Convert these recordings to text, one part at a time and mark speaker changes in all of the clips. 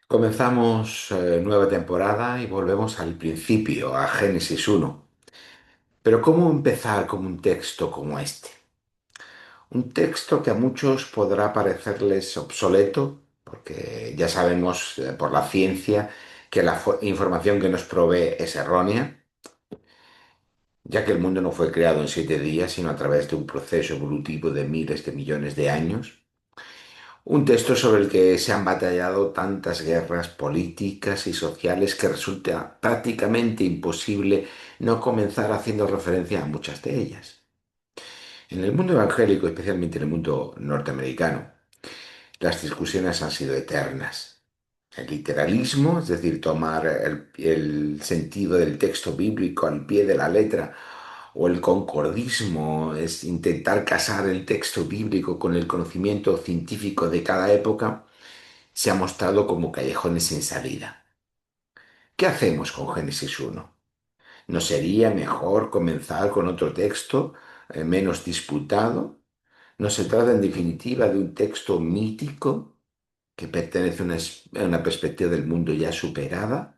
Speaker 1: Comenzamos nueva temporada y volvemos al principio, a Génesis 1. Pero ¿cómo empezar con un texto como este? Un texto que a muchos podrá parecerles obsoleto, porque ya sabemos por la ciencia que la información que nos provee es errónea, ya que el mundo no fue creado en 7 días, sino a través de un proceso evolutivo de miles de millones de años. Un texto sobre el que se han batallado tantas guerras políticas y sociales que resulta prácticamente imposible no comenzar haciendo referencia a muchas de ellas. En el mundo evangélico, especialmente en el mundo norteamericano, las discusiones han sido eternas. El literalismo, es decir, tomar el sentido del texto bíblico al pie de la letra, o el concordismo, es intentar casar el texto bíblico con el conocimiento científico de cada época, se ha mostrado como callejones sin salida. ¿Qué hacemos con Génesis 1? ¿No sería mejor comenzar con otro texto menos disputado? ¿No se trata en definitiva de un texto mítico que pertenece a una perspectiva del mundo ya superada?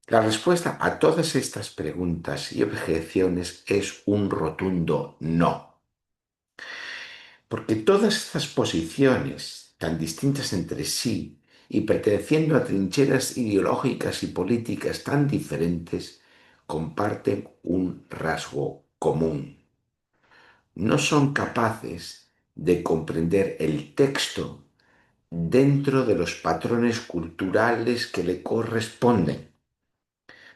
Speaker 1: La respuesta a todas estas preguntas y objeciones es un rotundo no. Porque todas estas posiciones, tan distintas entre sí y perteneciendo a trincheras ideológicas y políticas tan diferentes, comparten un rasgo común. No son capaces de comprender el texto dentro de los patrones culturales que le corresponden,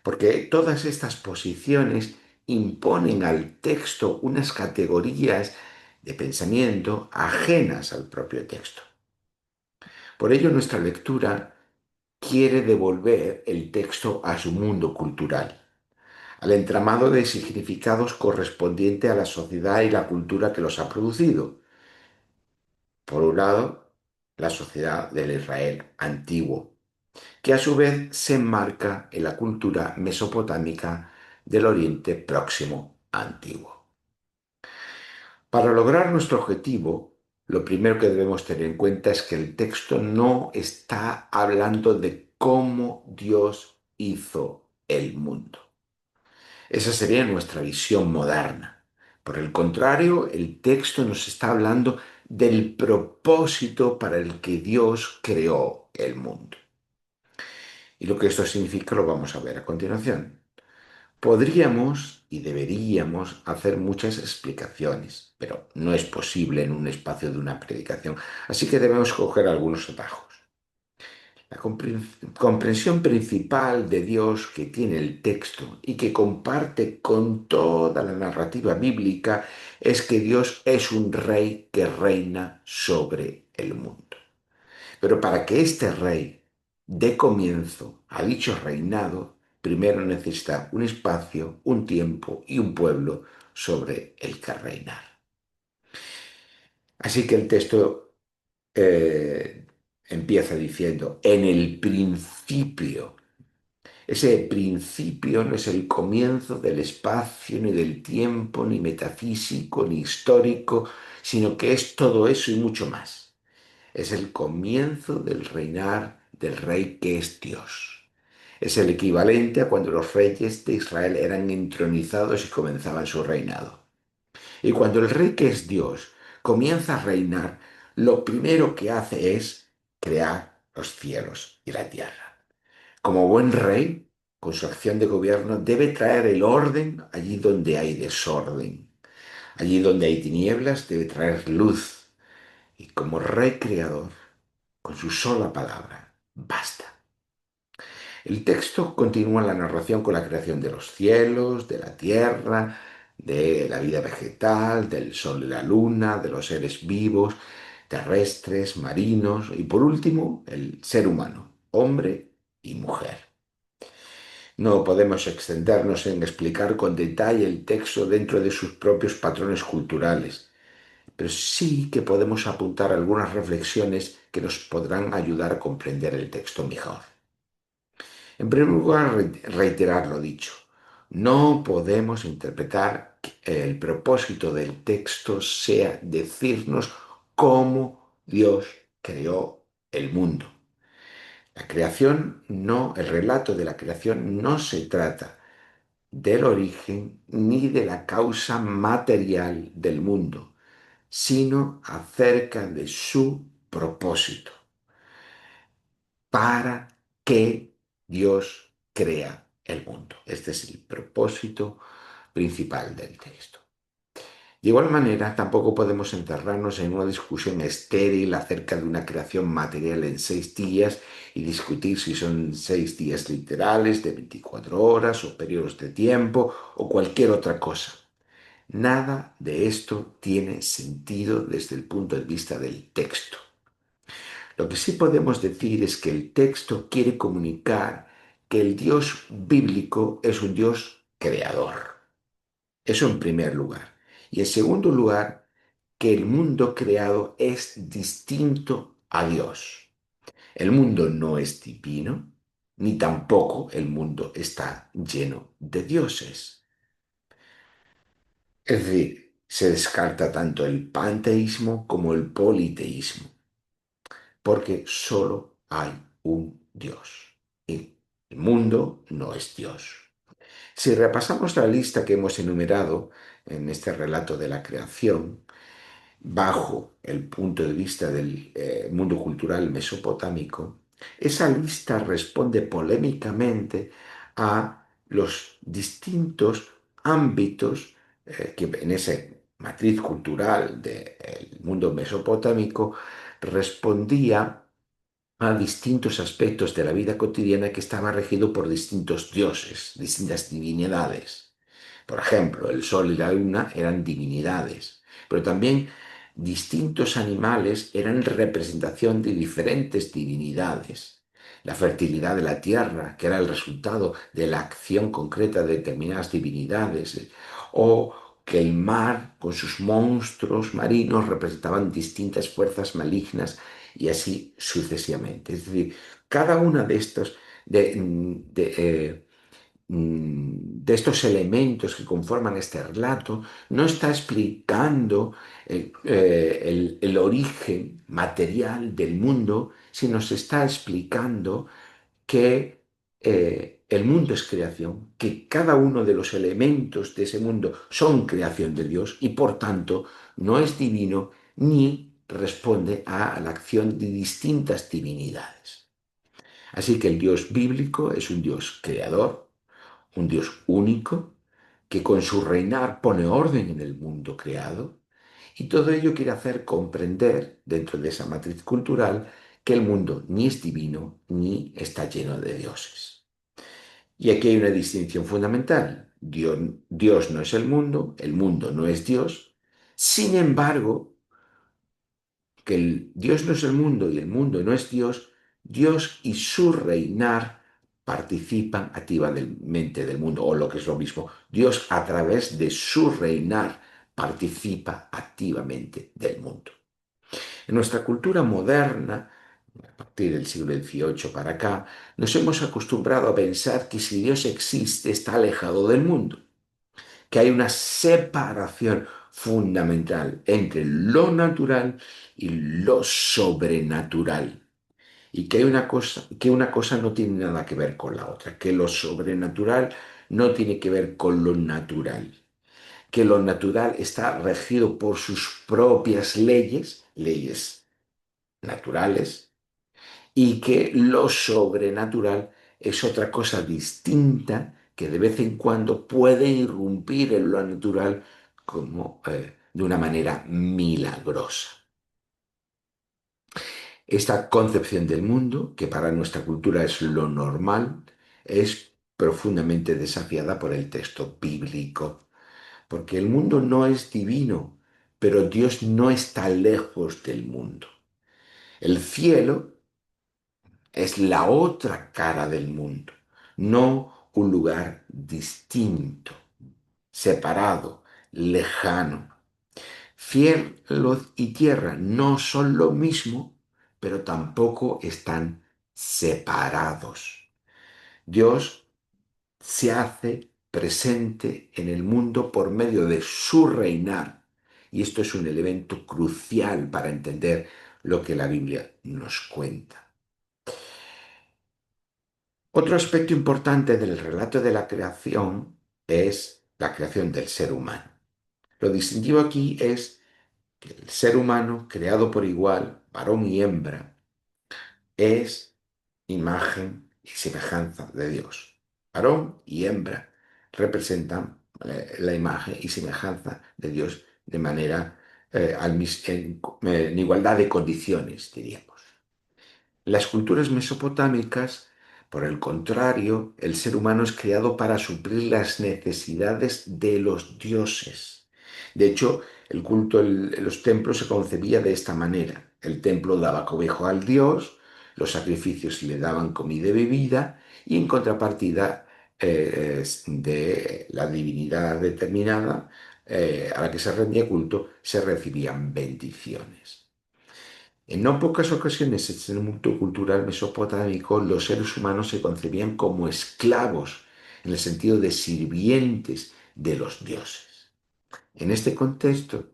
Speaker 1: porque todas estas posiciones imponen al texto unas categorías de pensamiento ajenas al propio texto. Por ello, nuestra lectura quiere devolver el texto a su mundo cultural, al entramado de significados correspondiente a la sociedad y la cultura que los ha producido. Por un lado, la sociedad del Israel antiguo, que a su vez se enmarca en la cultura mesopotámica del Oriente Próximo antiguo. Para lograr nuestro objetivo, lo primero que debemos tener en cuenta es que el texto no está hablando de cómo Dios hizo el mundo. Esa sería nuestra visión moderna. Por el contrario, el texto nos está hablando del propósito para el que Dios creó el mundo. Y lo que esto significa lo vamos a ver a continuación. Podríamos y deberíamos hacer muchas explicaciones, pero no es posible en un espacio de una predicación, así que debemos coger algunos atajos. La comprensión principal de Dios que tiene el texto y que comparte con toda la narrativa bíblica es que Dios es un rey que reina sobre el mundo. Pero para que este rey dé comienzo a dicho reinado, primero necesita un espacio, un tiempo y un pueblo sobre el que reinar. Así que el texto empieza diciendo, en el principio. Ese principio no es el comienzo del espacio, ni del tiempo, ni metafísico, ni histórico, sino que es todo eso y mucho más. Es el comienzo del reinar del rey que es Dios. Es el equivalente a cuando los reyes de Israel eran entronizados y comenzaban su reinado. Y cuando el rey que es Dios comienza a reinar, lo primero que hace es crear los cielos y la tierra. Como buen rey, con su acción de gobierno, debe traer el orden allí donde hay desorden. Allí donde hay tinieblas, debe traer luz. Y como rey creador, con su sola palabra, basta. El texto continúa la narración con la creación de los cielos, de la tierra, de la vida vegetal, del sol y la luna, de los seres vivos, terrestres, marinos y por último el ser humano, hombre y mujer. No podemos extendernos en explicar con detalle el texto dentro de sus propios patrones culturales, pero sí que podemos apuntar algunas reflexiones que nos podrán ayudar a comprender el texto mejor. En primer lugar, reiterar lo dicho. No podemos interpretar que el propósito del texto sea decirnos cómo Dios creó el mundo. La creación no, el relato de la creación no se trata del origen ni de la causa material del mundo, sino acerca de su propósito. ¿Para qué Dios crea el mundo? Este es el propósito principal del texto. De igual manera, tampoco podemos encerrarnos en una discusión estéril acerca de una creación material en 6 días y discutir si son 6 días literales de 24 horas o periodos de tiempo o cualquier otra cosa. Nada de esto tiene sentido desde el punto de vista del texto. Lo que sí podemos decir es que el texto quiere comunicar que el Dios bíblico es un Dios creador. Eso en primer lugar. Y en segundo lugar, que el mundo creado es distinto a Dios. El mundo no es divino, ni tampoco el mundo está lleno de dioses. Es decir, se descarta tanto el panteísmo como el politeísmo, porque solo hay un Dios. Y el mundo no es Dios. Si repasamos la lista que hemos enumerado en este relato de la creación, bajo el punto de vista del mundo cultural mesopotámico, esa lista responde polémicamente a los distintos ámbitos que en esa matriz cultural del mundo mesopotámico respondía a distintos aspectos de la vida cotidiana que estaba regido por distintos dioses, distintas divinidades. Por ejemplo, el sol y la luna eran divinidades, pero también distintos animales eran representación de diferentes divinidades. La fertilidad de la tierra, que era el resultado de la acción concreta de determinadas divinidades, o que el mar, con sus monstruos marinos, representaban distintas fuerzas malignas y así sucesivamente. Es decir, cada una de estos, de estos elementos que conforman este relato no está explicando el origen material del mundo, sino se está explicando que el mundo es creación, que cada uno de los elementos de ese mundo son creación de Dios y por tanto no es divino ni responde a la acción de distintas divinidades. Así que el Dios bíblico es un Dios creador, un Dios único, que con su reinar pone orden en el mundo creado, y todo ello quiere hacer comprender, dentro de esa matriz cultural, que el mundo ni es divino ni está lleno de dioses. Y aquí hay una distinción fundamental. Dios no es el mundo no es Dios. Sin embargo, que el Dios no es el mundo y el mundo no es Dios, Dios y su reinar participan activamente del mundo, o lo que es lo mismo, Dios a través de su reinar participa activamente del mundo. En nuestra cultura moderna, a partir del siglo XVIII para acá, nos hemos acostumbrado a pensar que si Dios existe está alejado del mundo, que hay una separación fundamental entre lo natural y lo sobrenatural. Y que, que una cosa no tiene nada que ver con la otra, que lo sobrenatural no tiene que ver con lo natural, que lo natural está regido por sus propias leyes, leyes naturales, y que lo sobrenatural es otra cosa distinta que de vez en cuando puede irrumpir en lo natural como de una manera milagrosa. Esta concepción del mundo, que para nuestra cultura es lo normal, es profundamente desafiada por el texto bíblico, porque el mundo no es divino, pero Dios no está lejos del mundo. El cielo es la otra cara del mundo, no un lugar distinto, separado, lejano. Cielo y tierra no son lo mismo, pero tampoco están separados. Dios se hace presente en el mundo por medio de su reinar. Y esto es un elemento crucial para entender lo que la Biblia nos cuenta. Otro aspecto importante del relato de la creación es la creación del ser humano. Lo distintivo aquí es que el ser humano, creado por igual, varón y hembra, es imagen y semejanza de Dios. Varón y hembra representan la imagen y semejanza de Dios de manera en igualdad de condiciones, diríamos. Las culturas mesopotámicas, por el contrario, el ser humano es creado para suplir las necesidades de los dioses. De hecho, el culto en los templos se concebía de esta manera. El templo daba cobijo al dios, los sacrificios le daban comida y bebida, y en contrapartida de la divinidad determinada a la que se rendía culto, se recibían bendiciones. En no pocas ocasiones en el mundo cultural mesopotámico los seres humanos se concebían como esclavos, en el sentido de sirvientes de los dioses. En este contexto,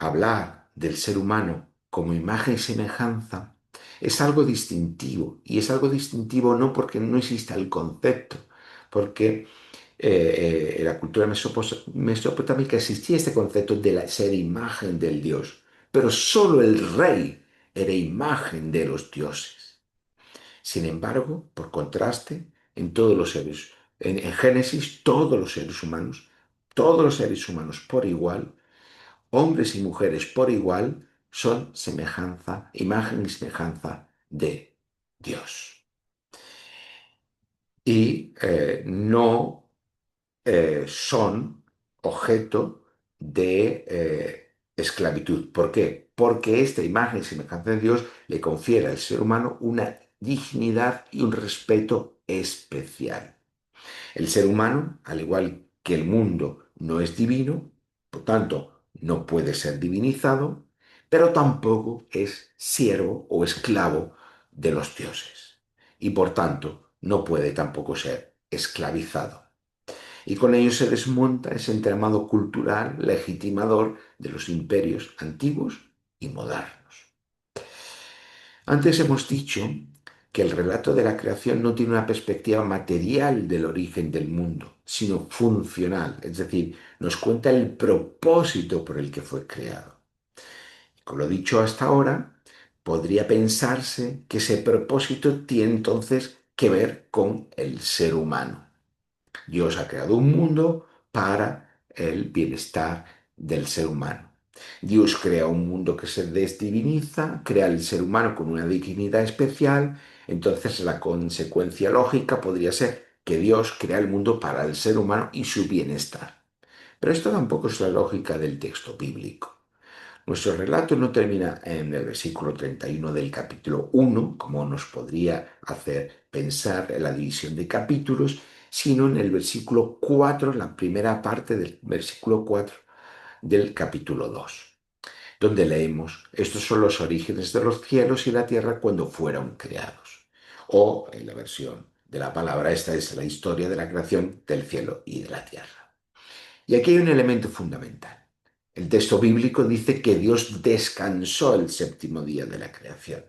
Speaker 1: hablar del ser humano como imagen y semejanza es algo distintivo, y es algo distintivo no porque no exista el concepto, porque en la cultura mesopotámica existía este concepto de ser imagen del dios, pero solo el rey era imagen de los dioses. Sin embargo, por contraste, en todos los seres, en Génesis, todos los seres humanos por igual, hombres y mujeres por igual, son semejanza, imagen y semejanza de Dios. Y no son objeto de esclavitud. ¿Por qué? Porque esta imagen y semejanza de Dios le confiere al ser humano una dignidad y un respeto especial. El ser humano, al igual que el mundo, no es divino, por tanto, no puede ser divinizado, pero tampoco es siervo o esclavo de los dioses. Y por tanto, no puede tampoco ser esclavizado. Y con ello se desmonta ese entramado cultural legitimador de los imperios antiguos y modernos. Antes hemos dicho que el relato de la creación no tiene una perspectiva material del origen del mundo, sino funcional, es decir, nos cuenta el propósito por el que fue creado. Con lo dicho hasta ahora, podría pensarse que ese propósito tiene entonces que ver con el ser humano. Dios ha creado un mundo para el bienestar del ser humano. Dios crea un mundo que se desdiviniza, crea al ser humano con una dignidad especial, entonces la consecuencia lógica podría ser que Dios crea el mundo para el ser humano y su bienestar. Pero esto tampoco es la lógica del texto bíblico. Nuestro relato no termina en el versículo 31 del capítulo 1, como nos podría hacer pensar en la división de capítulos, sino en el versículo 4, la primera parte del versículo 4 del capítulo 2, donde leemos: estos son los orígenes de los cielos y la tierra cuando fueron creados. O, en la versión de la palabra, esta es la historia de la creación del cielo y de la tierra. Y aquí hay un elemento fundamental. El texto bíblico dice que Dios descansó el séptimo día de la creación.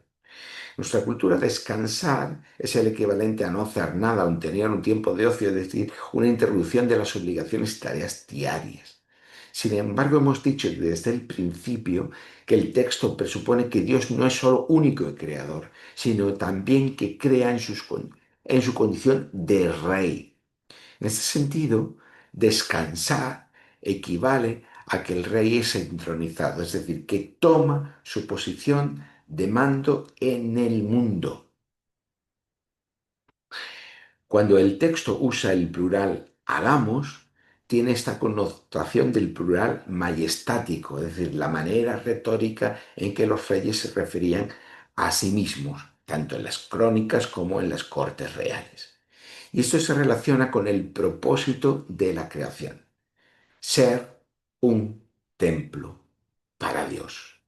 Speaker 1: Nuestra cultura, descansar es el equivalente a no hacer nada o tener un tiempo de ocio, es decir, una interrupción de las obligaciones y tareas diarias. Sin embargo, hemos dicho desde el principio que el texto presupone que Dios no es solo único y creador, sino también que crea en su condición de rey. En este sentido, descansar equivale a que el rey es entronizado, es decir, que toma su posición de mando en el mundo. Cuando el texto usa el plural hagamos, tiene esta connotación del plural majestático, es decir, la manera retórica en que los reyes se referían a sí mismos, tanto en las crónicas como en las cortes reales. Y esto se relaciona con el propósito de la creación: ser un templo para Dios.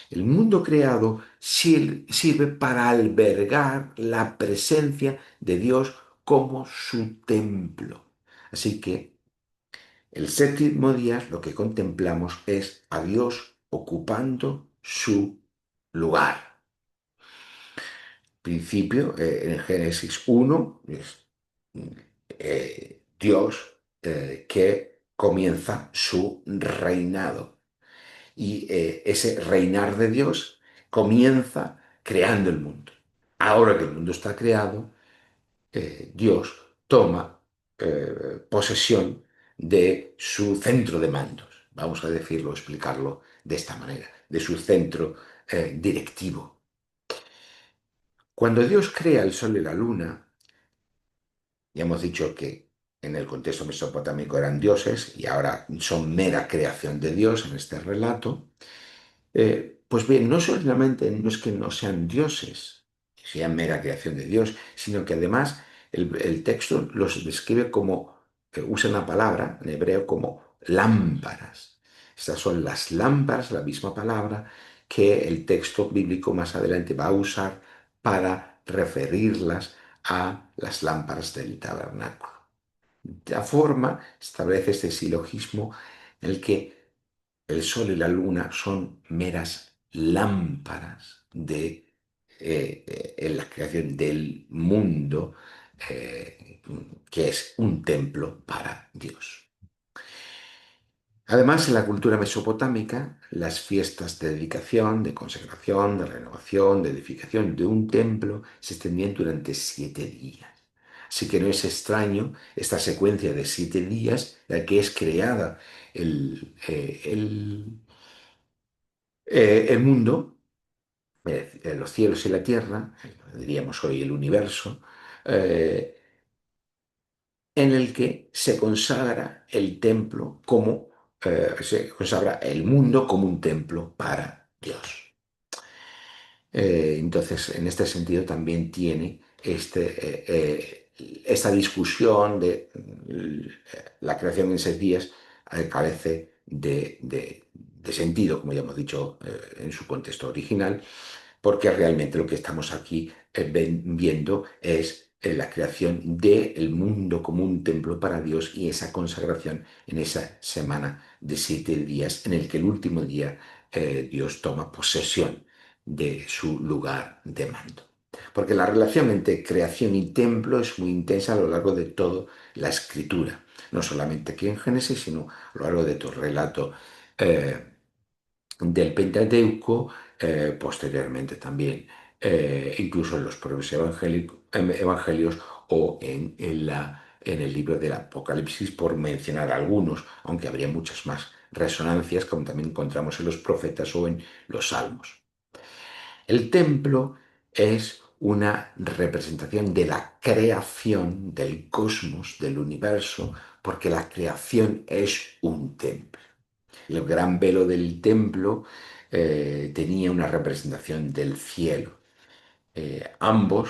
Speaker 1: El mundo creado sirve para albergar la presencia de Dios como su templo. Así que el séptimo día lo que contemplamos es a Dios ocupando su lugar. principio, en Génesis 1, es Dios que comienza su reinado. Y ese reinar de Dios comienza creando el mundo. Ahora que el mundo está creado, Dios toma posesión de su centro de mandos, vamos a decirlo, explicarlo de esta manera, de su centro directivo. Cuando Dios crea el sol y la luna, ya hemos dicho que en el contexto mesopotámico eran dioses y ahora son mera creación de Dios en este relato. Pues bien, no solamente no es que no sean dioses, sean mera creación de Dios, sino que además el texto los describe como, usa una palabra en hebreo como lámparas. Estas son las lámparas, la misma palabra que el texto bíblico más adelante va a usar para referirlas a las lámparas del tabernáculo. De esta forma establece este silogismo en el que el sol y la luna son meras lámparas en la creación del mundo, que es un templo para Dios. Además, en la cultura mesopotámica, las fiestas de dedicación, de consagración, de renovación, de edificación de un templo se extendían durante 7 días. Así que no es extraño esta secuencia de 7 días en la que es creada el mundo, los cielos y la tierra, diríamos hoy el universo, eh, en el que se consagra el templo como, se consagra el mundo como un templo para Dios. Entonces, en este sentido también tiene esta discusión de la creación en 6 días, carece de sentido, como ya hemos dicho en su contexto original, porque realmente lo que estamos aquí viendo es la creación del mundo como un templo para Dios y esa consagración en esa semana de 7 días, en el que el último día Dios toma posesión de su lugar de mando. Porque la relación entre creación y templo es muy intensa a lo largo de toda la escritura, no solamente aquí en Génesis, sino a lo largo de todo el relato eh, del Pentateuco, posteriormente también, incluso en los propios evangelios o en el libro del Apocalipsis, por mencionar algunos, aunque habría muchas más resonancias, como también encontramos en los profetas o en los salmos. El templo es una representación de la creación del cosmos, del universo, porque la creación es un templo. El gran velo del templo tenía una representación del cielo. Ambos,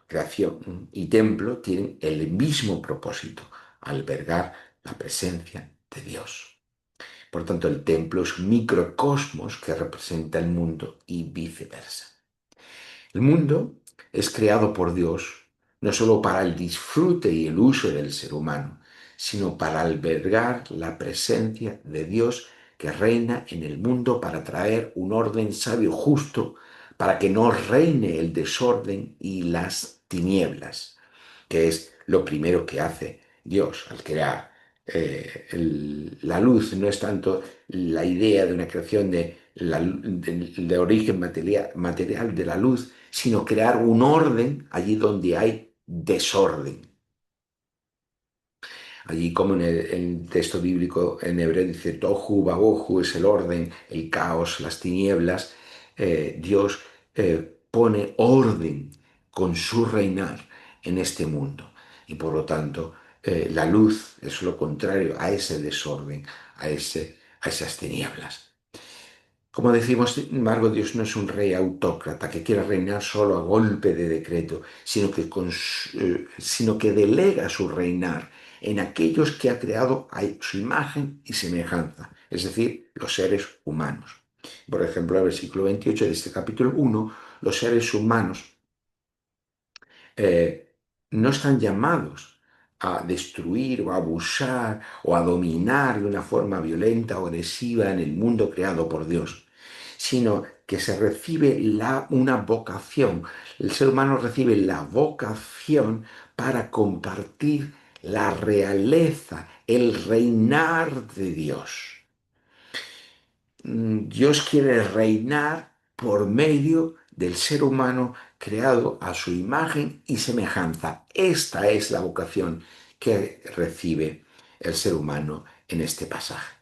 Speaker 1: creación y templo, tienen el mismo propósito, albergar la presencia de Dios. Por tanto, el templo es un microcosmos que representa el mundo y viceversa. El mundo es creado por Dios no solo para el disfrute y el uso del ser humano, sino para albergar la presencia de Dios que reina en el mundo para traer un orden sabio justo, para que no reine el desorden y las tinieblas, que es lo primero que hace Dios al crear. La luz no es tanto la idea de una creación de origen material de la luz, sino crear un orden allí donde hay desorden. Allí como en el texto bíblico en hebreo dice, Tohu Babohu es el orden, el caos, las tinieblas. Dios pone orden con su reinar en este mundo. Y por lo tanto, la luz es lo contrario a ese desorden, a esas tinieblas. Como decimos, sin embargo, Dios no es un rey autócrata que quiera reinar solo a golpe de decreto, sino que delega su reinar en aquellos que ha creado a su imagen y semejanza, es decir, los seres humanos. Por ejemplo, el versículo 28 de este capítulo 1, los seres humanos eh, no están llamados a destruir o a abusar o a dominar de una forma violenta o agresiva en el mundo creado por Dios, sino que se recibe una vocación. El ser humano recibe la vocación para compartir la realeza, el reinar de Dios. Dios quiere reinar por medio del ser humano creado a su imagen y semejanza. Esta es la vocación que recibe el ser humano en este pasaje.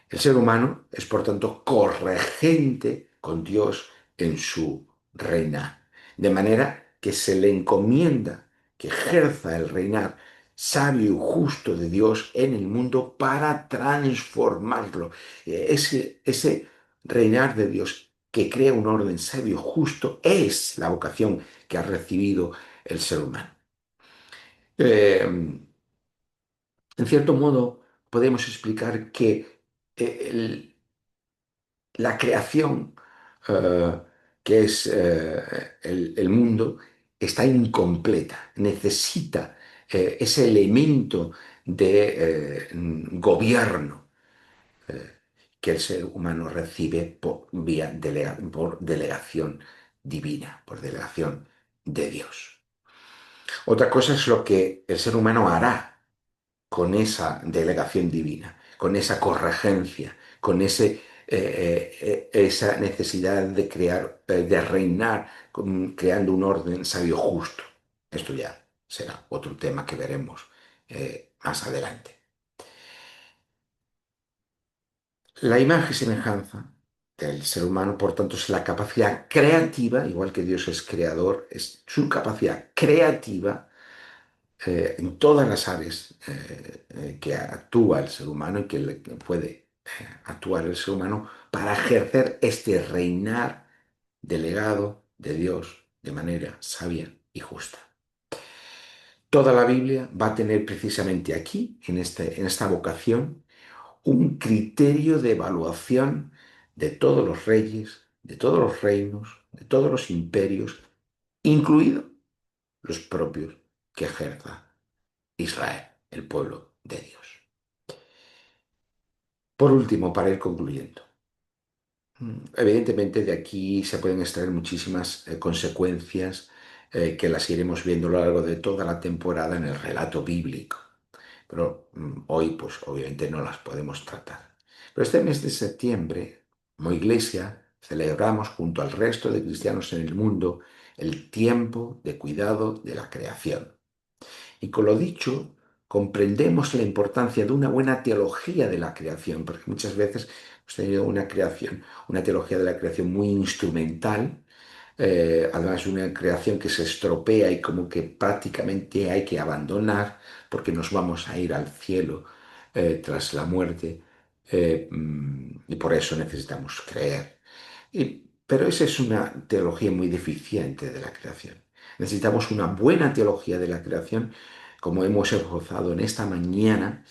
Speaker 1: El ser humano es, por tanto, corregente con Dios en su reinar, de manera que se le encomienda que ejerza el reinar sabio y justo de Dios en el mundo para transformarlo. Ese reinar de Dios que crea un orden sabio y justo es la vocación que ha recibido el ser humano. Eh, en cierto modo, podemos explicar que la creación, eh, que es el mundo, está incompleta, necesita ese elemento de gobierno que el ser humano recibe por delegación divina, por delegación de Dios. Otra cosa es lo que el ser humano hará con esa delegación divina, con esa corregencia, con esa necesidad de crear, de reinar, creando un orden sabio justo. Esto ya será otro tema que veremos más adelante. La imagen y semejanza del ser humano, por tanto, es la capacidad creativa, igual que Dios es creador, es su capacidad creativa en todas las áreas que actúa el ser humano y que puede actuar el ser humano para ejercer este reinar delegado de Dios de manera sabia y justa. Toda la Biblia va a tener precisamente aquí, en esta vocación, un criterio de evaluación de todos los reyes, de todos los reinos, de todos los imperios, incluidos los propios que ejerza Israel, el pueblo de Dios. Por último, para ir concluyendo, evidentemente de aquí se pueden extraer muchísimas consecuencias que las iremos viendo a lo largo de toda la temporada en el relato bíblico, pero hoy pues obviamente no las podemos tratar. Pero este mes de septiembre, como iglesia, celebramos junto al resto de cristianos en el mundo el tiempo de cuidado de la creación. Y con lo dicho, comprendemos la importancia de una buena teología de la creación, porque muchas veces hemos tenido una creación, una teología de la creación muy instrumental, además una creación que se estropea y como que prácticamente hay que abandonar porque nos vamos a ir al cielo tras la muerte, y por eso necesitamos creer. Pero esa es una teología muy deficiente de la creación. Necesitamos una buena teología de la creación, como hemos esbozado en esta mañana,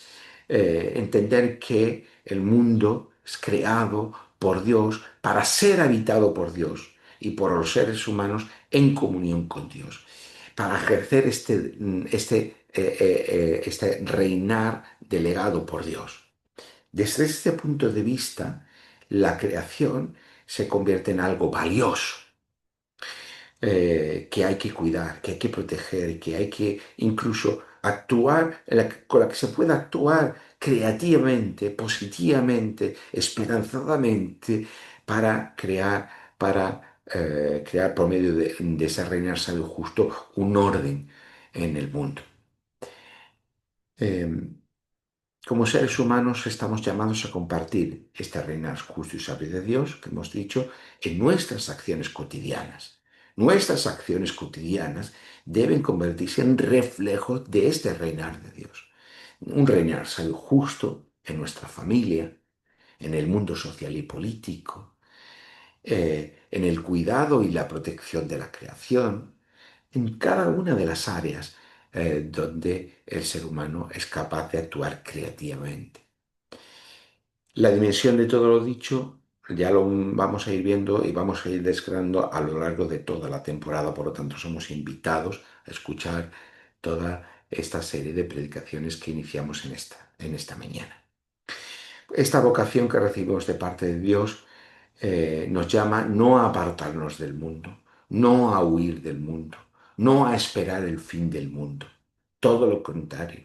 Speaker 1: entender que el mundo es creado por Dios para ser habitado por Dios y por los seres humanos en comunión con Dios, para ejercer este reinar delegado por Dios. Desde este punto de vista, la creación se convierte en algo valioso, que hay que cuidar, que hay que proteger, que hay que incluso actuar, con la que se pueda actuar creativamente, positivamente, esperanzadamente, para crear por medio de ese reinar sabio justo un orden en el mundo. Em, Como seres humanos estamos llamados a compartir este reinar justo y sabio de Dios, que hemos dicho, en nuestras acciones cotidianas. Nuestras acciones cotidianas deben convertirse en reflejo de este reinar de Dios. Un reinar sabio justo en nuestra familia, en el mundo social y político, en el cuidado y la protección de la creación, en cada una de las áreas donde el ser humano es capaz de actuar creativamente. La dimensión de todo lo dicho ya lo vamos a ir viendo y vamos a ir desgranando a lo largo de toda la temporada, por lo tanto somos invitados a escuchar toda esta serie de predicaciones que iniciamos en esta mañana. Esta vocación que recibimos de parte de Dios nos llama no a apartarnos del mundo, no a huir del mundo, no a esperar el fin del mundo. Todo lo contrario,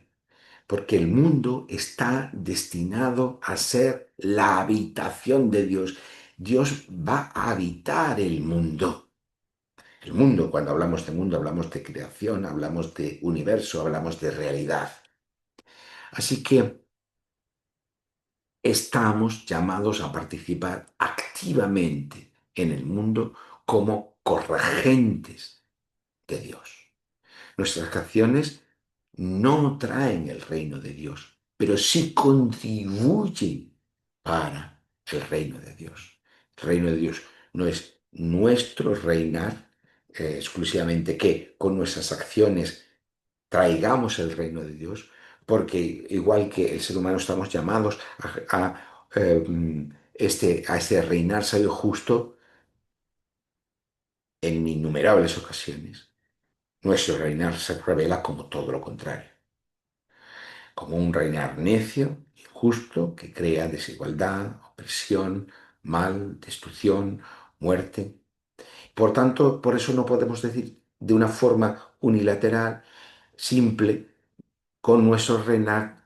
Speaker 1: porque el mundo está destinado a ser la habitación de Dios. Dios va a habitar el mundo. El mundo, cuando hablamos de mundo, hablamos de creación, hablamos de universo, hablamos de realidad. Así que estamos llamados a participar activamente en el mundo como corregentes de Dios. Nuestras acciones no traen el reino de Dios, pero sí contribuyen para el reino de Dios. El reino de Dios no es nuestro reinar exclusivamente que con nuestras acciones traigamos el reino de Dios, porque igual que el ser humano estamos llamados a este reinar sabio justo en innumerables ocasiones. Nuestro reinar se revela como todo lo contrario, como un reinar necio, injusto, que crea desigualdad, opresión, mal, destrucción, muerte. Por tanto, por eso no podemos decir de una forma unilateral, simple, con nuestro reinar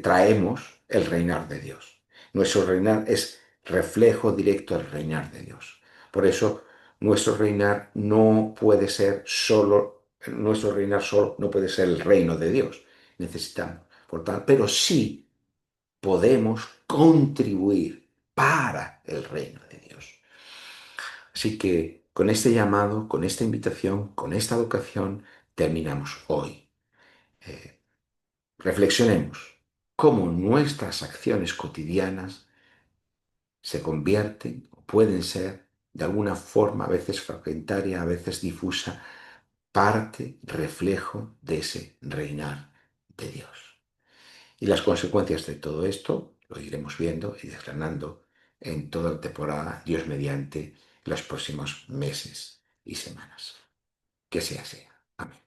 Speaker 1: traemos el reinar de Dios. Nuestro reinar es reflejo directo del reinar de Dios. Por eso nuestro reinar no puede ser solo, nuestro reinar solo no puede ser el reino de Dios. Necesitamos, por tanto, pero sí podemos contribuir para el reino de Dios. Así que con este llamado, con esta invitación, con esta vocación, terminamos hoy. Eh, Reflexionemos cómo nuestras acciones cotidianas se convierten o pueden ser de alguna forma, a veces fragmentaria, a veces difusa, parte, reflejo de ese reinar de Dios. Y las consecuencias de todo esto lo iremos viendo y desgranando en toda la temporada, Dios mediante, los próximos meses y semanas. Que sea así. Amén.